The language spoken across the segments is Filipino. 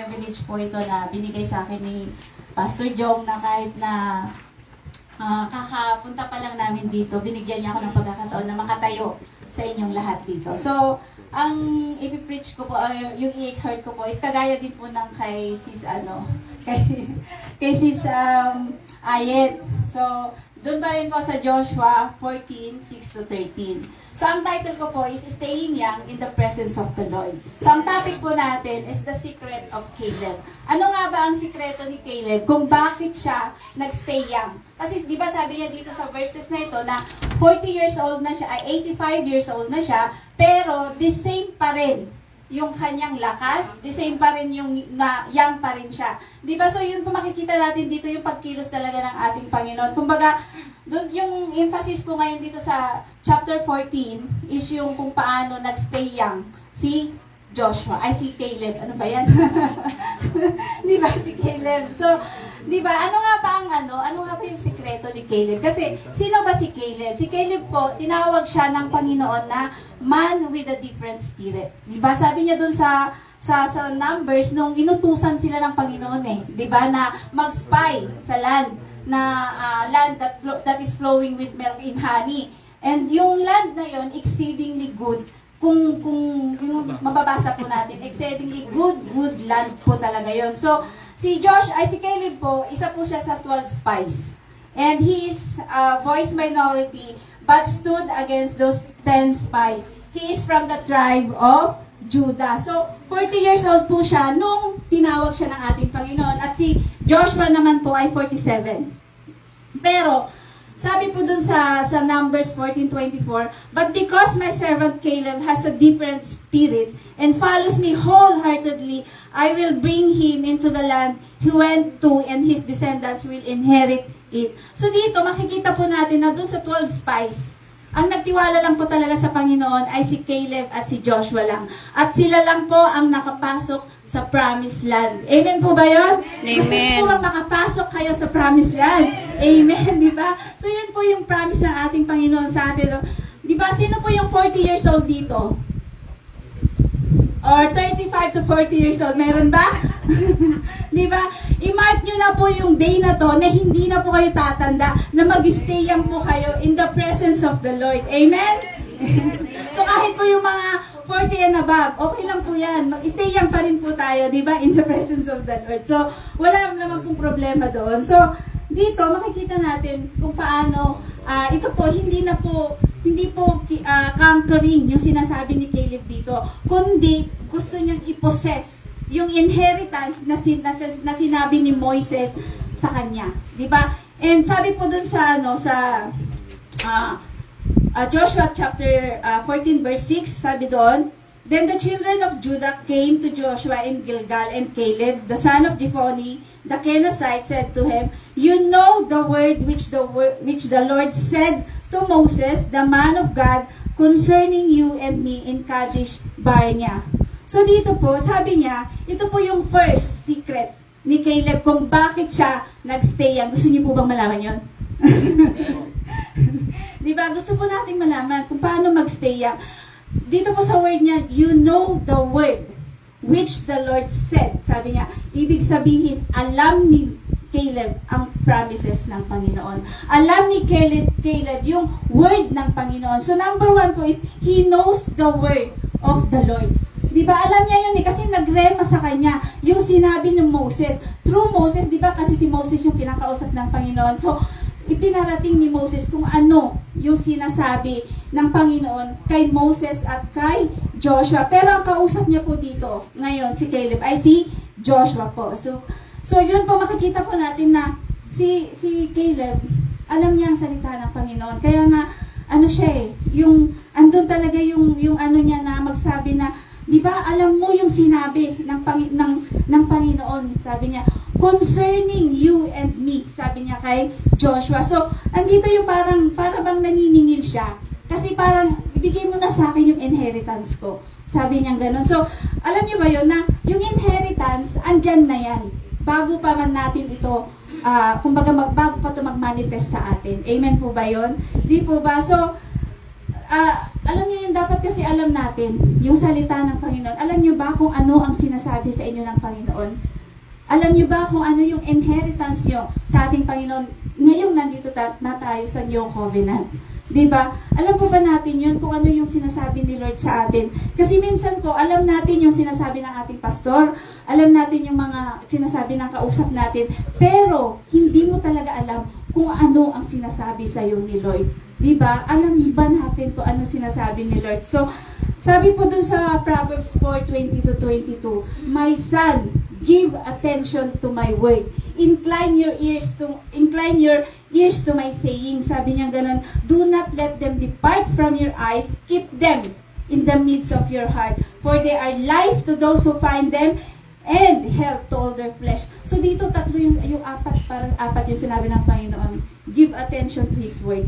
privilege po ito na binigay sa akin ni Pastor Jong na kahit na kakapunta pa lang namin dito, binigyan niya ako ng pagkakataon na makatayo sa inyong lahat dito. So, ang ipipreach ko po, yung i-exhort ko po is kagaya din po ng kay Sis kay Sis Ayet. So, doon pa rin po sa Joshua 14:6-13. So, ang title ko po is Staying Young in the Presence of the Lord. So, ang topic po natin is the secret of Caleb. Ano nga ba ang sikreto ni Caleb kung bakit siya nagstay young? Kasi di ba sabi niya dito sa verses na ito na 40 years old na siya, ay 85 years old na siya, pero the same pa rin yung kanyang lakas, the same pa rin yung young pa rin siya. Di ba? So yun po makikita natin dito yung pagkilos talaga ng ating Panginoon. Kumbaga, dun, yung emphasis po ngayon dito sa chapter 14 is yung kung paano nagstay young si Joshua, ay si Caleb. Ano ba yan? Di ba? Si Caleb. So, di ba? Ano nga ba yung sikreto ni Caleb? Kasi, sino ba si Caleb? Si Caleb po, tinawag siya ng Panginoon na man with a different spirit. Di ba? Sabi niya dun sa Numbers, nung inutusan sila ng Panginoon di ba, na mag-spy sa land, na land that is flowing with milk and honey. And yung land na yon exceedingly good. Kung yung mababasa po natin, exceedingly good land po talaga yon. So, si Caleb po, isa po siya sa 12 spies. And he is voice minority, but stood against those 10 spies. He is from the tribe of Judah. So, 40 years old po siya nung tinawag siya ng ating Panginoon. At si Joshua naman po ay 47. Pero, sabi po dun sa Numbers 14:24, but because my servant Caleb has a different spirit and follows me wholeheartedly, I will bring him into the land he went to and his descendants will inherit it. So dito, makikita po natin na dun sa 12 spies, ang nagtiwala lang po talaga sa Panginoon ay si Caleb at si Joshua lang. At sila lang po ang nakapasok sa promised land. Amen po ba yun? Amen. Gusto niyo po bang makapasok kayo sa promised land? Amen, di ba? So yun po yung promise ng ating Panginoon sa atin. Di ba, sino po yung 40 years old dito? Or 35 to 40 years old, meron ba? Di ba? I-mark nyo na po yung day na to na hindi na po kayo tatanda, na mag-stay yan po kayo in the presence of the Lord. Amen? So kahit po yung mga 40 and above, okay lang po yan. Mag-stay yan pa rin po tayo, di ba? In the presence of the Lord. So wala naman pong problema doon. So dito makikita natin kung paano ito po hindi po conquering yung sinasabi ni Caleb dito, kundi gusto niyang i-possess yung inheritance na sinabi ni Moises sa kanya, 'di ba? And sabi po dun sa Joshua chapter 14 verse 6, sabi doon, then the children of Judah came to Joshua in Gilgal, and Caleb, the son of Jephunneh, the Kenizzite, said to him, you know the word which the Lord said to Moses, the man of God, concerning you and me in Kadesh Barnea. So dito po, sabi niya, ito po yung first secret ni Caleb kung bakit siya nagstay yan. Gusto niyo po bang malaman yon? Diba? Gusto po nating malaman kung paano magstay yan. Dito po sa word niya, you know the word which the Lord said. Sabi niya, ibig sabihin, alam ni Caleb ang promises ng Panginoon. Alam ni Caleb yung word ng Panginoon. So number one po is, he knows the word of the Lord. Diba? Alam niya yun kasi nagrema sa kanya yung sinabi ng Moses. Through Moses, diba? Kasi si Moses yung kinakausap ng Panginoon. So, ipinarating ni Moses kung ano yung sinasabi ng Panginoon kay Moses at kay Joshua. Pero ang kausap niya po dito ngayon, si Caleb, ay si Joshua po. So yun po, makikita po natin na si Caleb, alam niya ang salita ng Panginoon. Kaya nga, andun talaga yung ano niya na magsabi na, di ba, alam mo yung sinabi ng Panginoon, sabi niya, concerning you and me, sabi niya kay Joshua. So, andito yung para bang naniningil siya. Kasi parang, ibigay mo na sa akin yung inheritance ko. Sabi niya gano'n. So, alam niyo ba yun na yung inheritance, andyan na yan. Bago pa man natin ito, bago pa ito mag-manifest sa atin. Amen po ba yun? Di po ba? So, alam niyo yun, dapat kasi alam natin yung salita ng Panginoon. Alam niyo ba kung ano ang sinasabi sa inyo ng Panginoon? Alam niyo ba kung ano yung inheritance niyo sa ating Panginoon? Ngayong nandito na tayo sa New Covenant. Diba? Alam po ba natin yun kung ano yung sinasabi ni Lord sa atin? Kasi minsan po, alam natin yung sinasabi ng ating pastor, alam natin yung mga sinasabi ng kausap natin, pero hindi mo talaga alam kung ano ang sinasabi sa iyo ni Lord. Diba? Alam ba natin kung ano sinasabi ni Lord? So, sabi po dun sa Proverbs 4:20-22, "My son, give attention to my word. Incline your ears to my saying." Sabi niya ganun, "Do not let them depart from your eyes. Keep them in the midst of your heart. For they are life to those who find them, and health to all their flesh." So dito tatlo yung apat, parang apat yung sinabi ng Panginoon. Give attention to His word.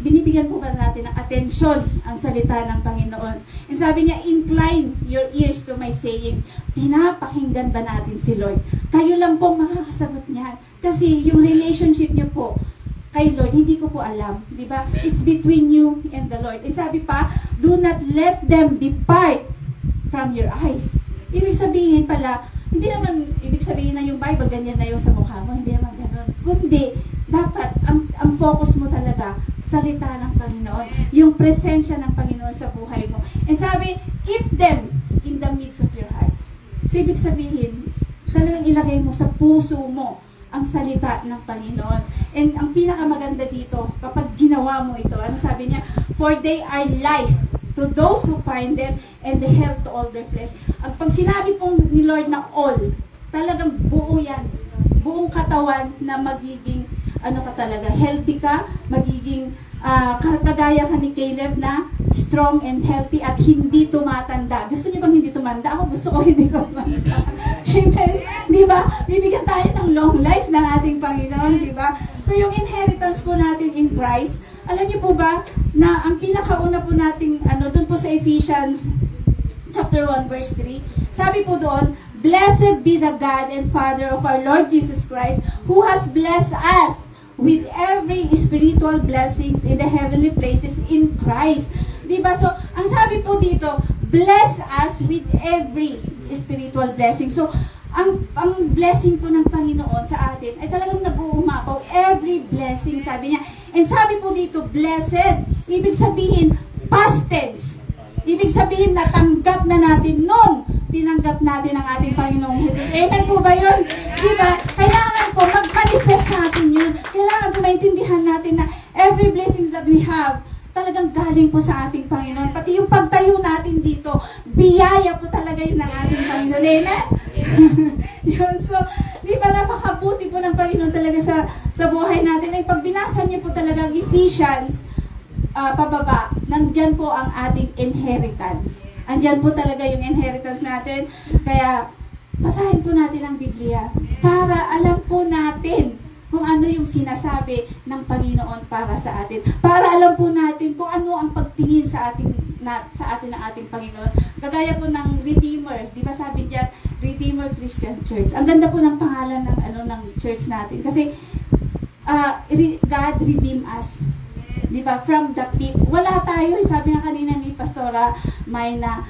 Binibigyan po ba natin ng atensyon ang salita ng Panginoon? And sabi niya, "Incline your ears to my sayings." Pinapakinggan ba natin si Lord? Kayo lang po makakasagot niya. Kasi yung relationship niyo po kay Lord, hindi ko po alam. Diba? It's between you and the Lord. And sabi pa, "Do not let them depart from your eyes." Ibig sabihin pala, hindi naman ibig sabihin na yung Bible, ganyan na yung sa mukha mo. Hindi naman ganun. Kundi, dapat, ang focus mo talaga, salita ng Panginoon. Yung presensya ng Panginoon sa buhay mo. And sabi, "Keep them in the midst of your heart." So, ibig sabihin, talagang ilagay mo sa puso mo ang salita ng Panginoon. And ang pinakamaganda dito, kapag ginawa mo ito, ano sabi niya? "For they are life to those who find them, and the health to all their flesh." Ang pag sinabi pong ni Lord na all, talagang buo yan. Buong katawan na magiging, healthy ka, magiging kagaya ka ni Caleb na strong and healthy at hindi tumatanda. Gusto niyo bang hindi tumanda? Ako gusto ko hindi tumanda. Di ba? Bibigyan tayo ng long life ng ating Panginoon, di ba? So yung inheritance po natin in Christ, alam niyo po ba na ang pinakauna po nating doon po sa Ephesians chapter 1 verse 3, sabi po doon, "Blessed be the God and Father of our Lord Jesus Christ, who has blessed us with every spiritual blessings in the heavenly places in Christ." Diba? So, ang sabi po dito, bless us with every spiritual blessing. So, ang blessing po ng Panginoon sa atin ay talagang nag-uumapaw. Every blessing, sabi niya. And sabi po dito, blessed, ibig sabihin, past tense. Ibig sabihin, natanggap na natin nung tinanggap natin ang ating Panginoong Jesus. Amen po ba yun? Diba? Kailangan po mag-manifest natin yun. Kailangan po maintindihan natin na every blessings that we have, talagang galing po sa ating Panginoon. Pati yung pagtayo natin dito, biyaya po talaga yun ng ating Panginoon. Amen? Yun. So, di ba napakabuti po ng Panginoon talaga sa buhay natin. Ay pag binasa niyo po talaga ang Ephesians, pababa, nandyan po ang ating inheritance. Andyan po talaga yung inheritance natin. Kaya, basahin po natin ang Biblia para alam po natin kung ano yung sinasabi ng Panginoon para sa atin. Para alam po natin kung ano ang pagtingin sa atin ng ating Panginoon. Kagaya po ng Redeemer, di ba sabi diyan, Redeemer Christian Church. Ang ganda po ng pangalan ng church natin kasi God redeem us. Di ba? From the pit. Wala tayo, sabi nga kanina ni Pastora May na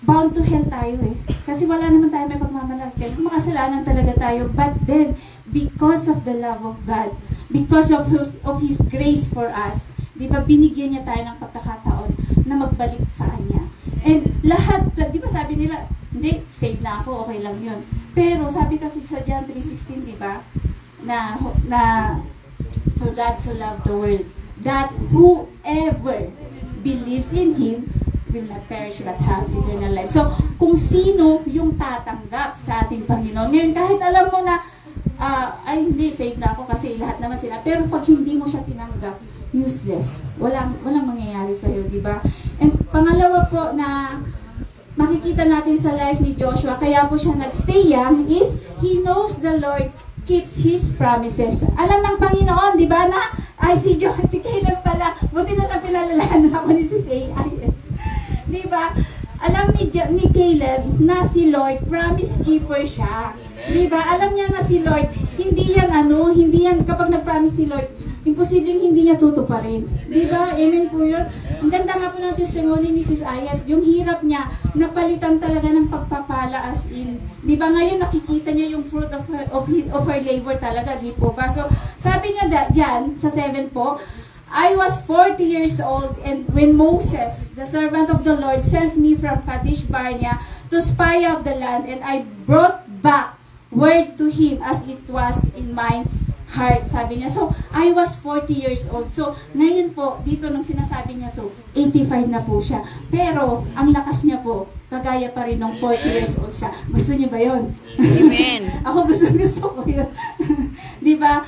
bound to hell tayo Kasi wala naman tayo may pagmamalaki. Makasalanan talaga tayo. But then, because of the love of God, because of His grace for us, di ba, binigyan niya tayo ng pagkakataon na magbalik sa Kanya. And lahat, di ba sabi nila, hindi, save na ako, okay lang yun. Pero sabi kasi sa John 3:16, di ba, na for God so loved the world, that whoever believes in Him will not perish but have eternal life. So, kung sino yung tatanggap sa ating Panginoon. Ngayon, kahit alam mo na, ay hindi, save na ako kasi lahat naman sila. Pero pag hindi mo siya tinanggap, useless. Walang mangyayari sa'yo, di ba? And pangalawa po na makikita natin sa life ni Joshua, kaya po siya nagstay young, is he knows the Lord keeps His promises. Alam ng Panginoon, di ba, na si Caleb pala, buti na lang pinalalahan ako ni Sis AI. Di ba? Alam ni Caleb na si Lord, promise keeper siya. Di ba? Alam niya na si Lord, hindi yan, kapag nag-promise si Lord, imposibleng hindi niya tutuparin. Di ba? Amen po yun. Ang ganda nga po ng testimony ni Sis Ayat, yung hirap niya, napalitan talaga ng pagpapala as in. Di ba ngayon nakikita niya yung fruit of her labor talaga, di po ba? So, sabi niya dyan, sa 7 po, I was 40 years old and when Moses, the servant of the Lord, sent me from Kadesh Barnea to spy out the land, and I brought back word to him as it was in my heart. Sabi niya, so I was 40 years old. So ngayon po, dito nung sinasabi niya to, 85 na po siya. Pero ang lakas niya po, kagaya pa rin ng 40 years old siya. Gusto niyo ba yun? Amen. Ako gusto ko yun. Di ba?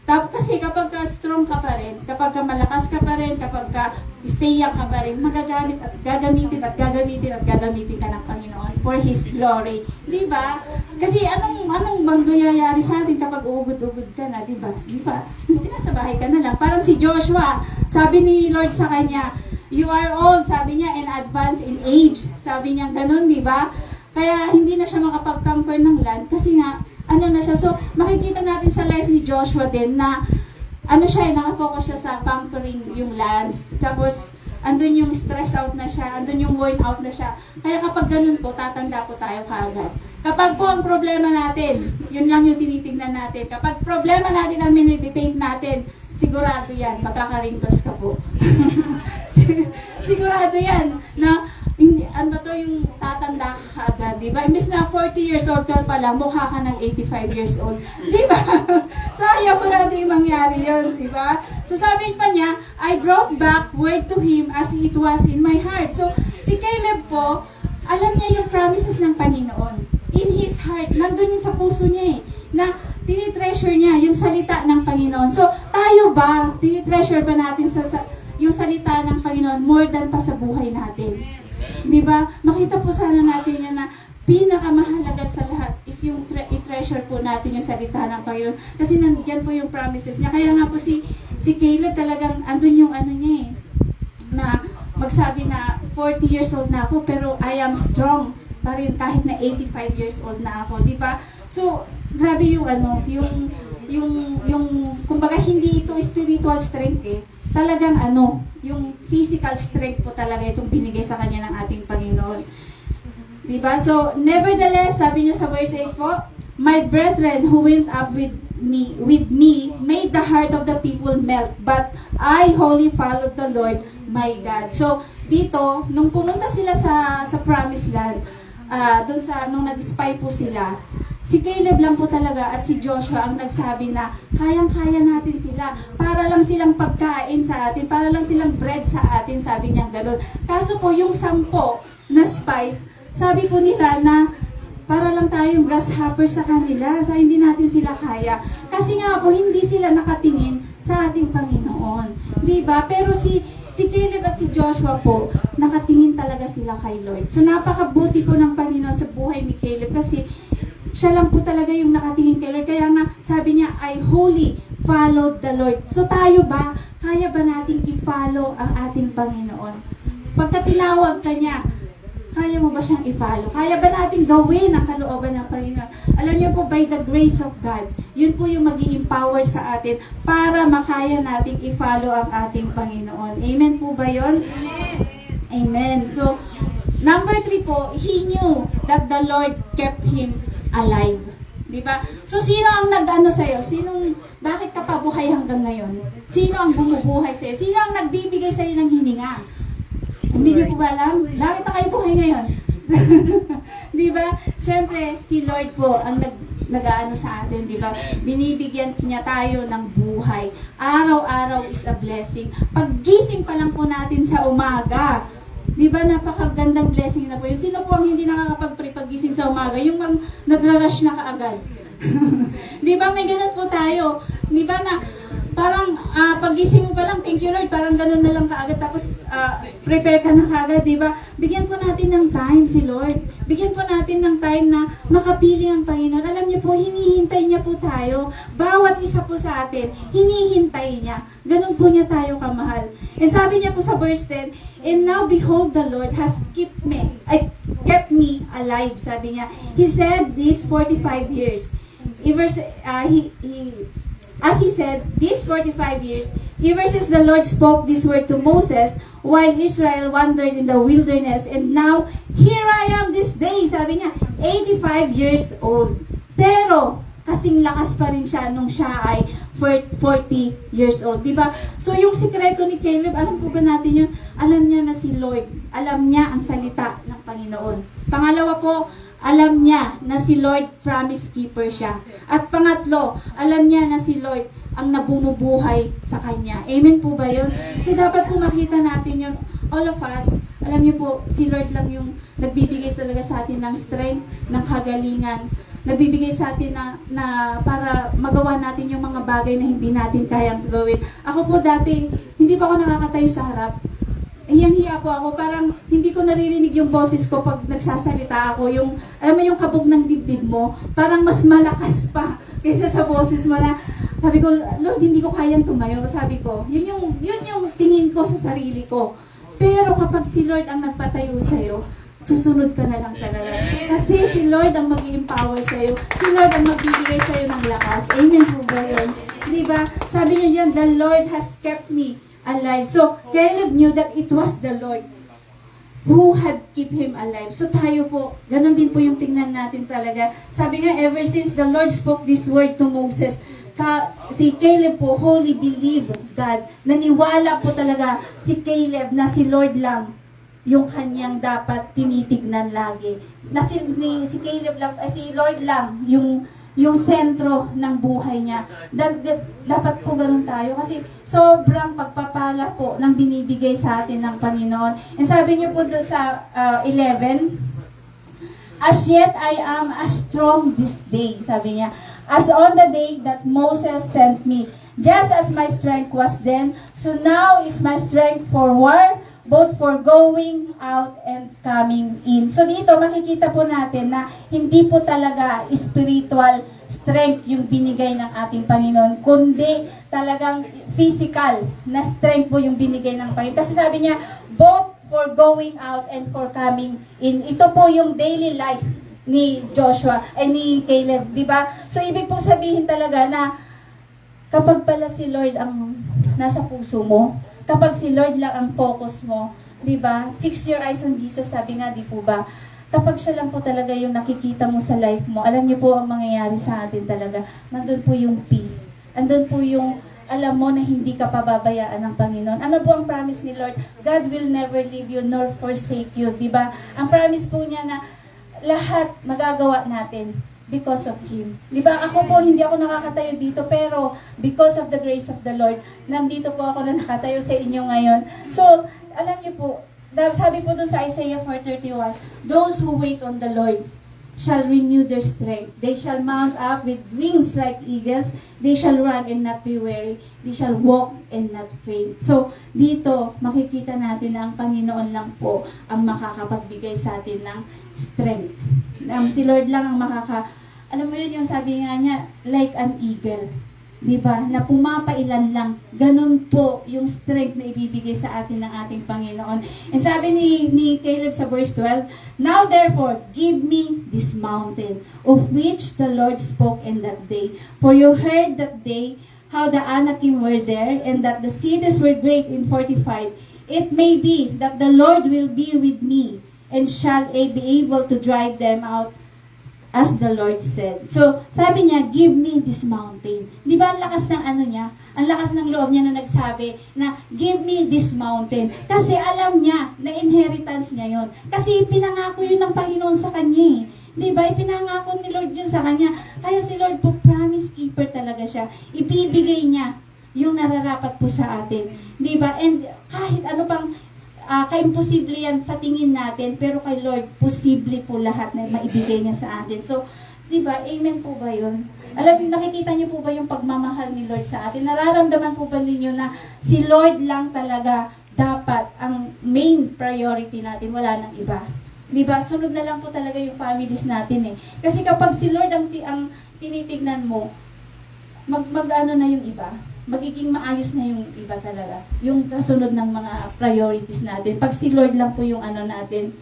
Kasi kapag ka strong ka pa rin, kapag ka malakas ka pa rin, kapag ka stay young ka pa rin, magagamit at gagamitin at gagamitin at gagamitin ka ng Panginoon for His glory. Di ba? Kasi anong mangyayari sa atin kapag uugod-ugod ka na, di ba? Di ba? Hindi na sa bahay ka na lang. Parang si Joshua, sabi ni Lord sa kanya, you are old, sabi niya, and advanced in age. Sabi niya ganun, di ba? Kaya hindi na siya makapag-conquer ng land kasi nga, ano na siya. So, makikita natin sa life ni Joshua din na ano siya, nakafocus siya sa conquering yung lands. Tapos, andun yung stress out na siya, andun yung worn out na siya. Kaya kapag ganun po, tatanda po tayo kaagad. Kapag po ang problema natin, yun lang yung tinitignan natin. Kapag problema natin ang minidetect natin, sigurado yan, magkaka-wrinkles ka po. Sigurado yan na hindi, ano to yung tatanda ka kaagad, di ba? Imbes na 40 years old ka pala, mukha ka ng 85 years old. Di ba? Sayang mo natin yung mangyari yun, di ba? So sabi pa niya, I brought back word to him as it was in my heart. So si Caleb po, alam niya yung promises ng Panginoon. In his heart, nandun yun sa puso niya na tinitreasure niya yung salita ng Panginoon. So tayo ba, tinitreasure ba natin yung salita ng Panginoon more than pa sa buhay natin? Di ba? Makita po sana natin yun na pinakamahalaga sa lahat is yung i-treasure po natin yung salita ng Panginoon. Kasi nandiyan po yung promises niya. Kaya nga po si Caleb talagang andun yung ano niya na magsabi na 40 years old na ako pero I am strong pa rin kahit na 85 years old na ako. Di ba? So, grabe yung yung kumbaga hindi ito spiritual strength talagang yung physical strength po talaga itong binigay sa kanya ng ating Panginoon. Diba? So, nevertheless, sabi niya sa verse 8 po, my brethren who went up with me made the heart of the people melt, but I wholly followed the Lord my God. So, dito, nung pumunta sila sa promised land, nung nag-spy po sila, si Caleb lang po talaga at si Joshua ang nagsabi na kayang-kaya natin sila. Para lang silang pagkain sa atin, para lang silang bread sa atin, sabi niya gano'n. Kaso po, yung 10 na spies, sabi po nila na para lang tayong grasshopper sa kanila, sa hindi natin sila kaya. Kasi nga po, hindi sila nakatingin sa ating Panginoon. Diba? Pero si Caleb at si Joshua po, nakatingin talaga sila kay Lord. So napakabuti po ng Panginoon sa buhay ni Caleb kasi siya lang po talaga yung nakatingin kay Lord. Kaya nga, sabi niya, I wholly followed the Lord. So tayo ba, kaya ba natin i-follow ang ating Panginoon? Pagka tinawag ka niya, kaya mo ba siyang i-follow? Kaya ba natin gawin ang kalooban ng Panginoon? Alam niyo po, by the grace of God, yun po yung mag-i-empower sa atin para makaya natin i-follow ang ating Panginoon. Amen po ba yun? Amen. So, number 3 po, he knew that the Lord kept him alive. Diba? So, sino ang nag-ano sa'yo? Bakit ka pa buhay hanggang ngayon? Sino ang bumubuhay sa'yo? Sino ang nagbibigay sa'yo ng hininga? Hindi niyo po ba alam? Bakit pa kayo buhay ngayon? Diba? Siyempre, si Lord po ang nag-aano sa atin, diba? Binibigyan niya tayo ng buhay. Araw-araw is a blessing. Paggising pa lang po natin sa umaga, di ba napakagandang blessing na po yun? Sino po ang hindi nakakapag-pray paggising sa umaga? Yung nagra-rush na kaagad. Di ba may ganun po tayo? Di ba na parang paggising mo pa lang, thank you Lord, parang ganun na lang kaagad. Tapos prepare ka na kaagad, di ba? Bigyan po natin ng time si Lord. Bigyan po natin ng time na makapili ang Panginoon. Alam niyo po, hinihintay niya po tayo. Bawat isa po sa atin, hinihintay niya. Ganun po niya tayo kamahal. And sabi niya po sa verse 10, and now behold, the Lord has kept me alive, sabi niya. He said this 45 years. As he said, these 45 years, ever since the Lord spoke this word to Moses, while Israel wandered in the wilderness, and now, here I am this day, sabi niya, 85 years old. Pero, kasing lakas pa rin siya nung siya ay 40 years old. Diba? So, yung sikreto ni Caleb, alam po ba natin yun? Alam niya na si Lord. Alam niya ang salita ng Panginoon. Pangalawa po, alam niya na si Lord promise keeper siya. At pangatlo, alam niya na si Lord ang nabumubuhay sa kanya. Amen po ba yun? So dapat po makita natin yun. All of us, alam niyo po, si Lord lang yung nagbibigay talaga sa atin ng strength, ng kagalingan, nagbibigay sa atin na para magawa natin yung mga bagay na hindi natin kayang gawin. Ako po dati, hindi pa ako nakakatayo sa harap. Hiyang-hiya po ako, parang hindi ko naririnig yung boses ko pag nagsasalita ako. Yung, alam mo yung kabog ng dibdib mo, parang mas malakas pa kaysa sa boses mo na, sabi ko, Lord, hindi ko kayang tumayo. Sabi ko, yun yung tingin ko sa sarili ko. Pero kapag si Lord ang nagpatayo sa'yo, susunod ka na lang talaga. Kasi si Lord ang mag-i-empower sa'yo. Si Lord ang magbibigay sa'yo ng lakas. Amen po ba yun? Diba? Sabi niya yan, the Lord has kept me alive. So, Caleb knew that it was the Lord who had keep him alive. So, tayo po, ganun din po yung tingnan natin talaga. Sabi nga, ever since the Lord spoke this word to Moses, si Caleb po, wholly believe God. Naniwala po talaga si Caleb na si Lord lang yung kanyang dapat tinitignan lagi. Na si Caleb lang, si Lord lang yung sentro ng buhay niya. Dapat po ganun tayo kasi sobrang pagpapala po ng binibigay sa atin ng Panginoon. And sabi niyo po doon sa 11, as yet I am as strong this day, sabi niya, as on the day that Moses sent me. Just as my strength was then, so now is my strength for war, both for going out and coming in. So dito makikita po natin na hindi po talaga spiritual strength yung binigay ng ating Panginoon, kundi talagang physical na strength po yung binigay ng Panginoon. Kasi sabi niya, both for going out and for coming in. Ito po yung daily life ni ni Caleb, di ba? So ibig pong sabihin talaga na kapag pala si Lord ang nasa puso mo, kapag si Lord lang ang focus mo, di ba? Fix your eyes on Jesus, sabi nga, di po ba? Kapag siya lang po talaga yung nakikita mo sa life mo, alam niyo po ang mangyayari sa atin talaga. Nandun po yung peace. Andun po yung alam mo na hindi ka pababayaan ng Panginoon. Ano po ang promise ni Lord? God will never leave you nor forsake you, di ba? Ang promise po niya na lahat magagawa natin because of Him. Di ba? Ako po, hindi ako nakakatayo dito, pero because of the grace of the Lord, nandito po ako na nakatayo sa inyo ngayon. So, alam niyo po, sabi po dun sa Isaiah 4:31, those who wait on the Lord shall renew their strength. They shall mount up with wings like eagles. They shall run and not be weary. They shall walk and not faint. So, dito, makikita natin na ang Panginoon lang po ang makakapagbigay sa atin ng strength. Si Lord lang ang alam mo yun yung sabi nga niya, like an eagle. Diba? Na pumapailan lang. Ganun po yung strength na ibibigay sa atin ng ating Panginoon. And sabi ni Caleb sa verse 12, now therefore, give me this mountain, of which the Lord spoke in that day. For you heard that day how the Anakim were there, and that the cities were great and fortified. It may be that the Lord will be with me, and shall be able to drive them out, as the Lord said. So, sabi niya, give me this mountain. Di ba ang lakas ng ano niya? Ang lakas ng loob niya na nagsabi na, give me this mountain. Kasi alam niya na inheritance niya yon. Kasi pinangako yun ng Panginoon sa kanya. Di ba? Ipinangako ni Lord yun sa kanya. Kaya si Lord po, promise keeper talaga siya. Ibibigay niya yung nararapat po sa atin. Di ba? And kahit ano pang ka-imposible yan sa tingin natin, pero kay Lord, posible po lahat na maibigay niya sa atin. So, di ba, amen po ba yun? Alam, nakikita niyo po ba yung pagmamahal ni Lord sa atin? Nararamdaman po ba ninyo na si Lord lang talaga dapat ang main priority natin, wala nang iba? Di ba? Sunod na lang po talaga yung families natin eh. Kasi kapag si Lord ang tinitignan mo, mag-ano na yung iba? Magiging maayos na yung iba talaga. Yung kasunod ng mga priorities natin. Pag si Lord lang po yung ano natin.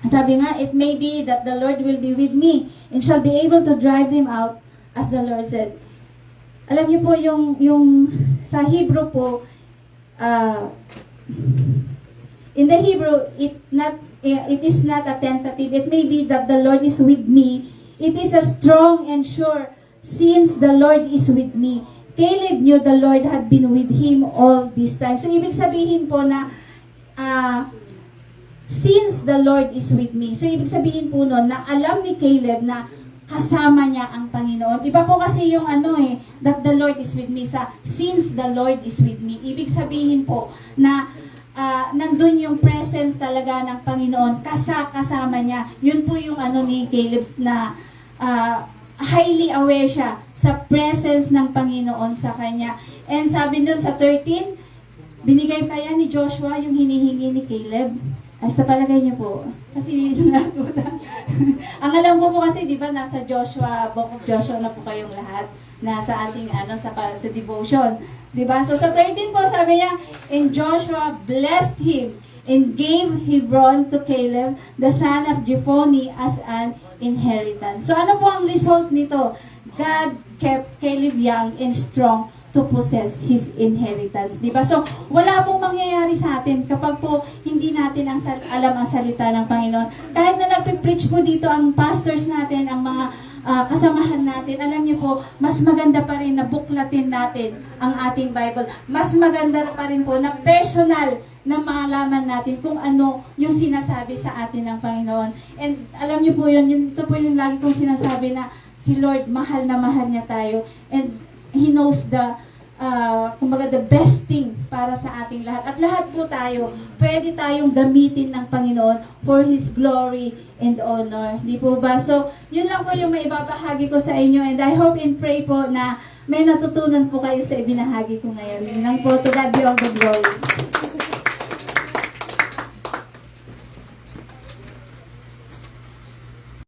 Sabi nga, it may be that the Lord will be with me and shall be able to drive them out, as the Lord said. alam niyo po yung sa Hebrew po, in the Hebrew, it is not a tentative. It may be that the Lord is with me. It is a strong and sure, since the Lord is with me. Caleb knew the Lord had been with him all this time. So, ibig sabihin po na, since the Lord is with me. So, ibig sabihin po nun, na alam ni Caleb na kasama niya ang Panginoon. Iba po kasi yung that the Lord is with me sa since the Lord is with me. Ibig sabihin po na nandun yung presence talaga ng Panginoon, kasama niya. Yun po yung ni Caleb na highly aware siya sa presence ng Panginoon sa kanya. And sabi dun sa 13, binigay pa yan ni Joshua yung hinihingi ni Caleb. At sa palagay niyo po, kasi natuta. Ang alam ko po kasi, di ba, nasa Book of Joshua na po kayong lahat, nasa ating, sa devotion. Di ba? So, sa 13 po, sabi niya, and Joshua blessed him and gave Hebron to Caleb, the son of Jephunneh, as an inheritance. So, ano po ang result nito? God kept Caleb young and strong to possess his inheritance. Diba? So, wala pong mangyayari sa atin kapag po hindi natin alam ang salita ng Panginoon. Kahit na nagpipreach po dito ang pastors natin, ang mga kasamahan natin, alam niyo po, mas maganda pa rin na buklatin natin ang ating Bible. Mas maganda pa rin po na personal na malaman natin kung ano yung sinasabi sa atin ng Panginoon. And alam niyo po yun, ito po yung lagi kong sinasabi na si Lord, mahal na mahal niya tayo. And He knows the best thing para sa ating lahat. At lahat po tayo, pwede tayong gamitin ng Panginoon for His glory and honor. Di po ba? So, yun lang po yung maibabahagi ko sa inyo. And I hope and pray po na may natutunan po kayo sa ibinahagi ko ngayon. Yun lang po. To God be all the glory.